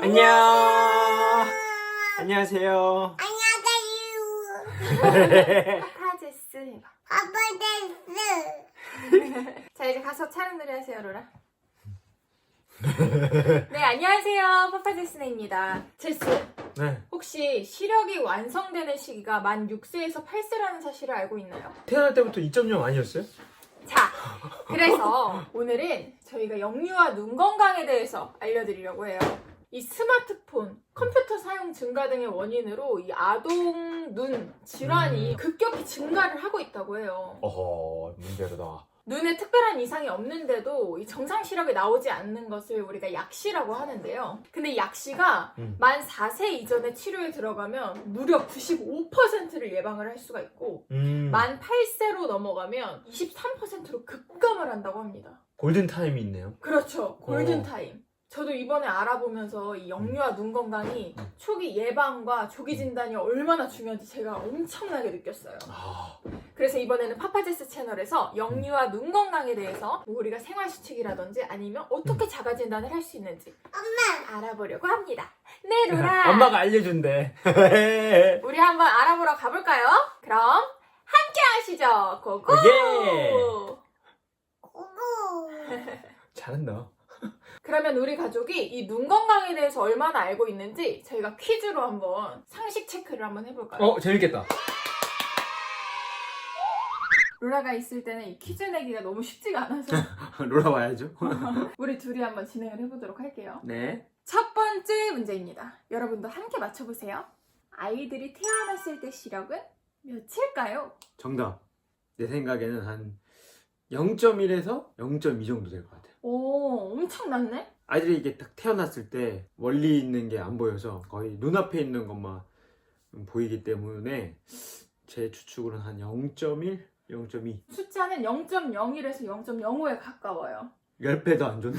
안녕. 안녕하세요. 안녕하세요. 파파제스 해봐. 파파제스. 자, 이제 가서 촬영놀이 하세요, 로라. 네, 안녕하세요. 파파제스네입니다. 제스, 네. 혹시 시력이 완성되는 시기가 만 6세에서 8세라는 사실을 알고 있나요? 태어날 때부터 2.0 아니었어요? 자, 그래서 오늘은 저희가 영유아 눈 건강에 대해서 알려드리려고 해요. 이 스마트폰, 컴퓨터 사용 증가 등의 원인으로 이 아동 눈 질환이 급격히 증가를 하고 있다고 해요. 어허, 문제로다. 눈에 특별한 이상이 없는데도 이 정상 시력이 나오지 않는 것을 우리가 약시라고 하는데요. 근데 이 약시가 만 4세 이전에 치료에 들어가면 무려 95%를 예방을 할 수가 있고 만 8세로 넘어가면 23%로 급감을 한다고 합니다. 골든타임이 있네요. 그렇죠. 골든타임. 저도 이번에 알아보면서 이 영유아 눈 건강이 초기 예방과 조기 진단이 얼마나 중요한지 제가 엄청나게 느꼈어요. 그래서 이번에는 파파제스 채널에서 영유아 눈 건강에 대해서 우리가 생활 수칙이라든지 아니면 어떻게 자가 진단을 할 수 있는지 알아보려고 합니다. 네, 로라. 엄마가 알려준대. 우리 한번 알아보러 가볼까요? 그럼 함께 하시죠. 고고! 예. 고고. 잘한다. 그러면 우리 가족이 이 눈 건강에 대해서 얼마나 알고 있는지 저희가 퀴즈로 한번 상식 체크를 한번 해볼까요? 재밌겠다. 로라가 있을 때는 이 퀴즈 내기가 너무 쉽지가 않아서 로라 와야죠. 우리 둘이 한번 진행을 해보도록 할게요. 네. 첫 번째 문제입니다. 여러분도 함께 맞춰보세요. 아이들이 태어났을 때 시력은 몇일까요? 정답. 내 생각에는 한 0.1에서 0.2 정도 될 것 같아요. 오, 엄청 낮네? 아이들이 이게 딱 태어났을 때 멀리 있는 게 안 보여서 거의 눈앞에 있는 것만 보이기 때문에 제 추측으로는 한 0.1, 0.2. 숫자는 0.01에서 0.05에 가까워요. 10배도 안 좋네.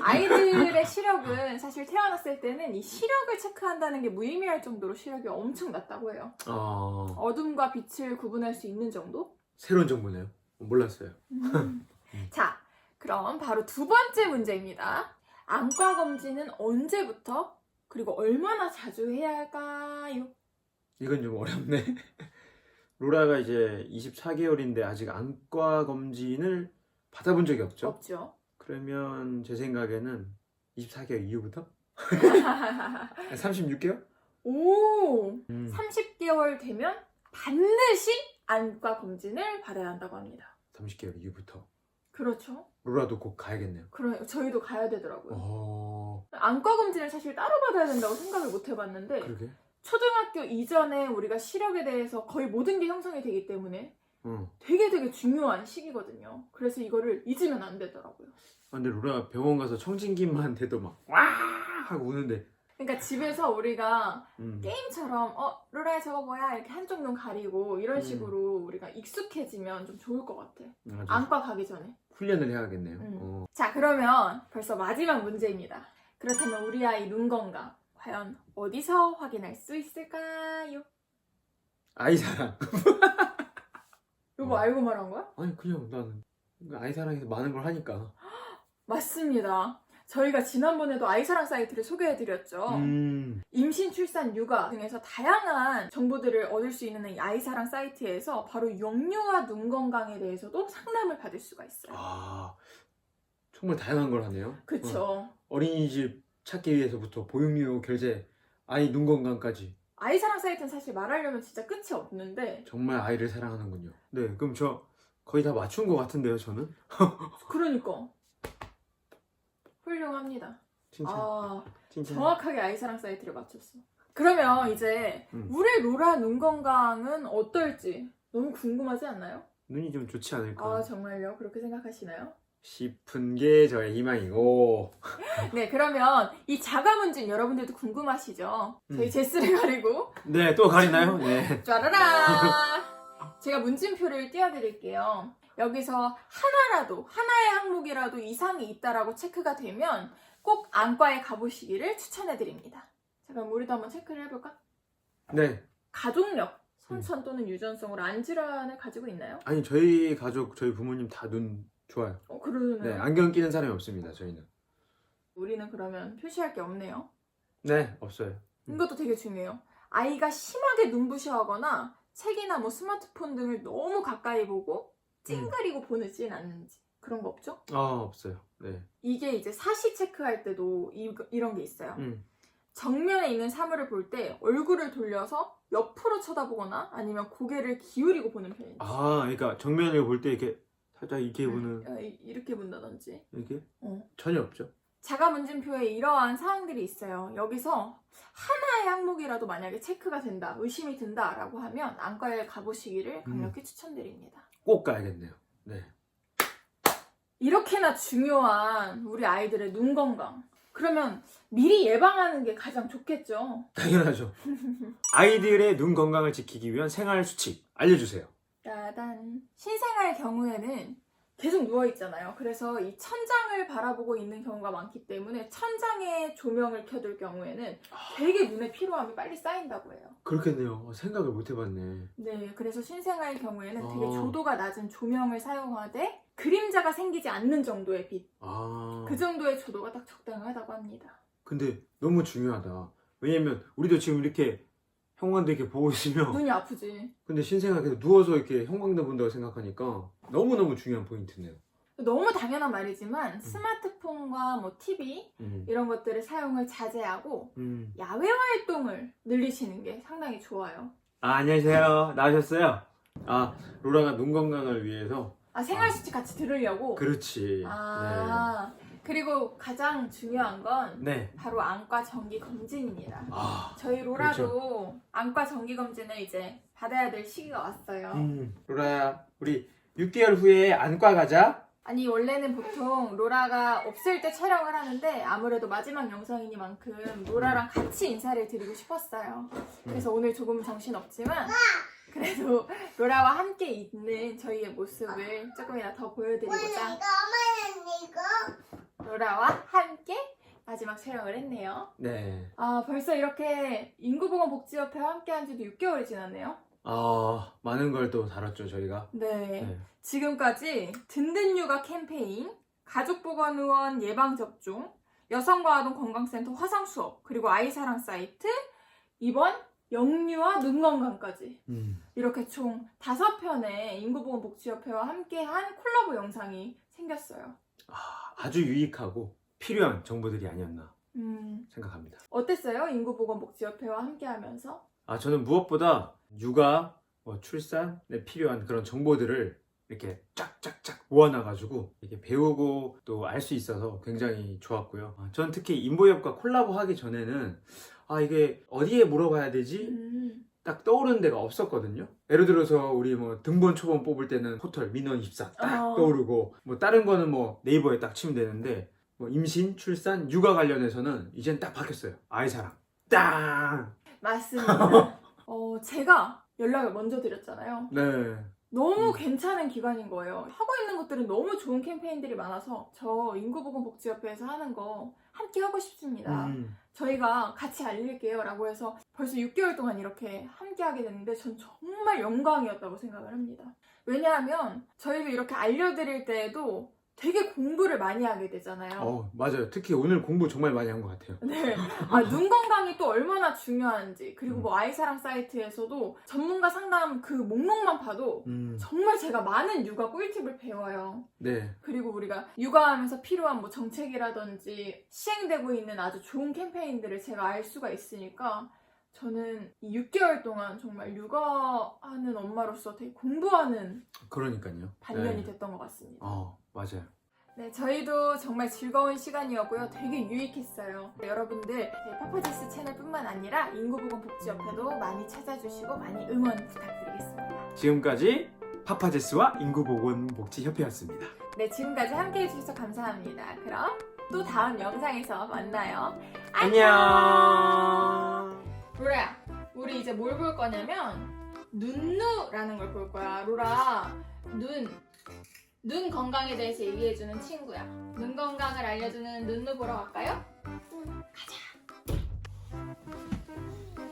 아이들의 시력은 사실 태어났을 때는 이 시력을 체크한다는 게 무의미할 정도로 시력이 엄청 낮다고 해요. 어둠과 빛을 구분할 수 있는 정도? 새로운 정보네요. 몰랐어요. 자, 그럼 바로 두 번째 문제입니다. 안과 검진은 언제부터 그리고 얼마나 자주 해야 할까요? 이건 좀 어렵네. 로라가 이제 24개월인데 아직 안과 검진을 받아본 적이 없죠? 없죠. 그러면 제 생각에는 24개월 이후부터? 36개월? 오, 30개월 되면 반드시 안과 검진을 받아야 한다고 합니다. 30개월 이후부터. 그렇죠. 로라도 곧 가야겠네요. 저희도 가야 되더라고요. 어... 안과 검진을 사실 따로 받아야 된다고 생각을 못 해봤는데 그러게. 초등학교 이전에 우리가 시력에 대해서 거의 모든 게 형성이 되기 때문에 응. 되게 중요한 시기거든요. 그래서 이거를 잊으면 안 되더라고요. 근데 로라가 병원 가서 청진기만 돼도 막 와 하고 우는데. 그러니까 집에서 우리가 음. 게임처럼 로라야 저거 뭐야 이렇게 한쪽 눈 가리고 이런 식으로 우리가 익숙해지면 좀 좋을 것 같아. 아주 안과 가기 전에. 훈련을 해야겠네요. 자, 그러면 벌써 마지막 문제입니다. 그렇다면 우리 아이 눈 건강 과연 어디서 확인할 수 있을까요? 아이사랑. 이거 알고 말한 거야? 아니 그냥 나는 아이사랑에서 많은 걸 하니까. 맞습니다. 저희가 지난번에도 아이사랑 사이트를 소개해드렸죠. 임신, 출산, 육아 등에서 다양한 정보들을 얻을 수 있는 이 아이사랑 사이트에서 바로 영유아 눈 건강에 대해서도 상담을 받을 수가 있어요. 정말 다양한 걸 하네요. 그쵸. 어린이집 찾기 위해서부터 보육료 결제, 아이 눈 건강까지. 아이사랑 사이트는 사실 말하려면 진짜 끝이 없는데 정말 아이를 사랑하는군요. 네, 그럼 저 거의 다 맞춘 것 같은데요, 저는? 그러니까 훌륭합니다. 칭찬. 칭찬. 정확하게 아이사랑 사이트를 맞췄어. 그러면 이제 우리 로라 눈 건강은 어떨지 너무 궁금하지 않나요? 눈이 좀 좋지 않을까 정말요? 그렇게 생각하시나요? 싶은 게 저의 희망이고. 네, 그러면 이 자가 문진 여러분들도 궁금하시죠? 저희 제스를 가리고 네, 또 가리나요? 네. 짜라라! 제가 문진표를 띄워드릴게요. 여기서 하나의 항목이라도 이상이 있다라고 체크가 되면 꼭 안과에 가보시기를 추천해드립니다. 자, 그럼 우리도 한번 체크를 해볼까? 네. 가족력, 선천 또는 유전성으로 안 질환을 가지고 있나요? 아니, 저희 가족, 저희 부모님 다 눈 좋아요. 그러네요. 네, 안경 끼는 사람이 없습니다, 저희는. 우리는 그러면 표시할 게 없네요. 네, 없어요. 이것도 되게 중요해요. 아이가 심하게 눈부셔하거나 책이나 뭐 스마트폰 등을 너무 가까이 보고 찡그리고 보내진 않는지 그런 거 없죠? 없어요. 네. 이게 이제 사시 체크할 때도 이런 게 있어요. 정면에 있는 사물을 볼 때 얼굴을 돌려서 옆으로 쳐다보거나 아니면 고개를 기울이고 보는 편인지. 그러니까 정면을 볼 때 이렇게 살짝 이렇게 보는. 이렇게 본다든지. 이렇게? 어. 전혀 없죠. 자가문진표에 이러한 사항들이 있어요. 여기서 하나의 항목이라도 만약에 체크가 된다, 의심이 든다라고 하면 안과에 가보시기를 강력히 추천드립니다. 꼭 가야겠네요. 네. 이렇게나 중요한 우리 아이들의 눈 건강. 그러면 미리 예방하는 게 가장 좋겠죠. 당연하죠. 아이들의 눈 건강을 지키기 위한 생활 수칙 알려주세요. 따단. 신생아의 경우에는 계속 누워있잖아요. 그래서 이 천장을 바라보고 있는 경우가 많기 때문에 천장에 조명을 켜둘 경우에는 되게 눈의 피로함이 빨리 쌓인다고 해요. 그렇겠네요. 생각을 못 해봤네. 네, 그래서 신생아의 경우에는 되게 조도가 낮은 조명을 사용하되 그림자가 생기지 않는 정도의 빛. 그 정도의 조도가 딱 적당하다고 합니다. 근데 너무 중요하다. 왜냐면 우리도 지금 이렇게 형광등 이렇게 보고 있으면 눈이 아프지. 근데 신생아 계속 누워서 이렇게 형광등 본다고 생각하니까 너무너무 중요한 포인트네요. 너무 당연한 말이지만 스마트폰과 뭐 TV 이런 것들의 사용을 자제하고 야외 활동을 늘리시는 게 상당히 좋아요. 안녕하세요. 나오셨어요? 로라가 눈 건강을 위해서 생활 수칙 같이 들으려고? 그렇지. 네. 그리고 가장 중요한 건 네. 바로 안과 정기 검진입니다. 저희 로라도 그렇죠. 안과 정기 검진을 이제 받아야 될 시기가 왔어요. 로라야, 우리 6개월 후에 안과 가자. 아니 원래는 보통 로라가 없을 때 촬영을 하는데 아무래도 마지막 영상이니만큼 로라랑 같이 인사를 드리고 싶었어요. 그래서 오늘 조금 정신없지만 그래도 로라와 함께 있는 저희의 모습을 조금이나 더 보여드리고자 로라와 함께 마지막 촬영을 했네요. 네. 벌써 이렇게 인구보건복지협회와 함께 한 지도 6개월이 지났네요. 많은 걸 또 다뤘죠, 저희가. 네. 지금까지 든든 육아 캠페인, 가족보건의원 예방접종, 여성과 아동 건강센터 화상 수업, 그리고 아이사랑 사이트, 이번 영유아 눈건강까지 이렇게 총 5편의 인구보건복지협회와 함께한 콜라보 영상이 생겼어요. 아주 유익하고 필요한 정보들이 아니었나 생각합니다. 어땠어요? 인구보건복지협회와 함께하면서? 저는 무엇보다 육아, 출산에 필요한 그런 정보들을 이렇게 쫙쫙쫙 모아놔가지고 이렇게 배우고 또 알 수 있어서 굉장히 좋았고요. 저는 특히 인보협과 콜라보 하기 전에는 이게 어디에 물어봐야 되지? 딱 떠오르는 데가 없었거든요. 예를 들어서 우리 뭐 등본 초본 뽑을 때는 포털 민원24 딱 떠오르고 뭐 다른 거는 뭐 네이버에 딱 치면 되는데 뭐 임신, 출산, 육아 관련해서는 이젠 딱 바뀌었어요. 아이사랑 딱. 맞습니다. 제가 연락을 먼저 드렸잖아요. 네. 너무 괜찮은 기관인 거예요. 하고 있는 것들은 너무 좋은 캠페인들이 많아서 저 인구보건복지협회에서 하는 거 함께 하고 싶습니다. 저희가 같이 알릴게요 라고 해서 벌써 6개월 동안 이렇게 함께 하게 됐는데 전 정말 영광이었다고 생각을 합니다. 왜냐하면 저희도 이렇게 알려드릴 때에도 되게 공부를 많이 하게 되잖아요. 맞아요. 특히 오늘 공부 정말 많이 한 것 같아요. 네. 눈 건강이 또 얼마나 중요한지, 그리고 뭐 아이사랑 사이트에서도 전문가 상담 그 목록만 봐도 정말 제가 많은 육아 꿀팁을 배워요. 네. 그리고 우리가 육아하면서 필요한 뭐 정책이라든지 시행되고 있는 아주 좋은 캠페인들을 제가 알 수가 있으니까 저는 이 6개월 동안 정말 육아하는 엄마로서 되게 공부하는 그러니까요. 반년이 됐던 것 같습니다. 맞아요. 네, 저희도 정말 즐거운 시간이었고요. 되게 유익했어요. 여러분들 파파제스 채널뿐만 아니라 인구보건복지협회도 많이 찾아주시고 많이 응원 부탁드리겠습니다. 지금까지 파파제스와 인구보건복지협회였습니다. 네, 지금까지 함께 해주셔서 감사합니다. 그럼 또 다음 영상에서 만나요. 안녕. 로라야, 우리 이제 뭘 볼 거냐면 눈누라는 걸 볼 거야. 로라, 눈 건강에 대해서 얘기해주는 친구야. 눈 건강을 알려주는 눈누 보러 갈까요? 가자.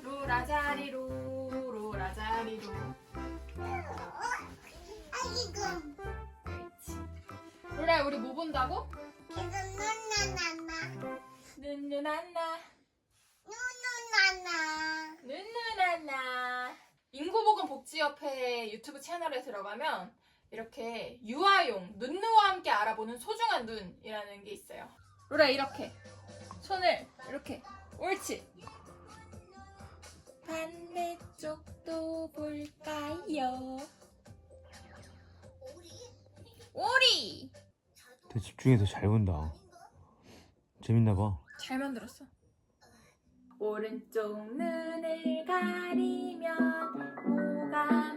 로라자리로, 로라자리로. 그렇지. 로라야, 우리 뭐 본다고? 눈누난나. 눈누나나. 인구보건복지협회 유튜브 채널에 들어가면 이렇게 유아용 눈누와 함께 알아보는 소중한 눈이라는 게 있어요. 로라 이렇게 손을 이렇게 옳지. 반대쪽도 볼까요? 오리. 되게 집중해서 잘 본다. 재밌나봐. 잘 만들었어. 오른쪽 눈을 가리면 뭐가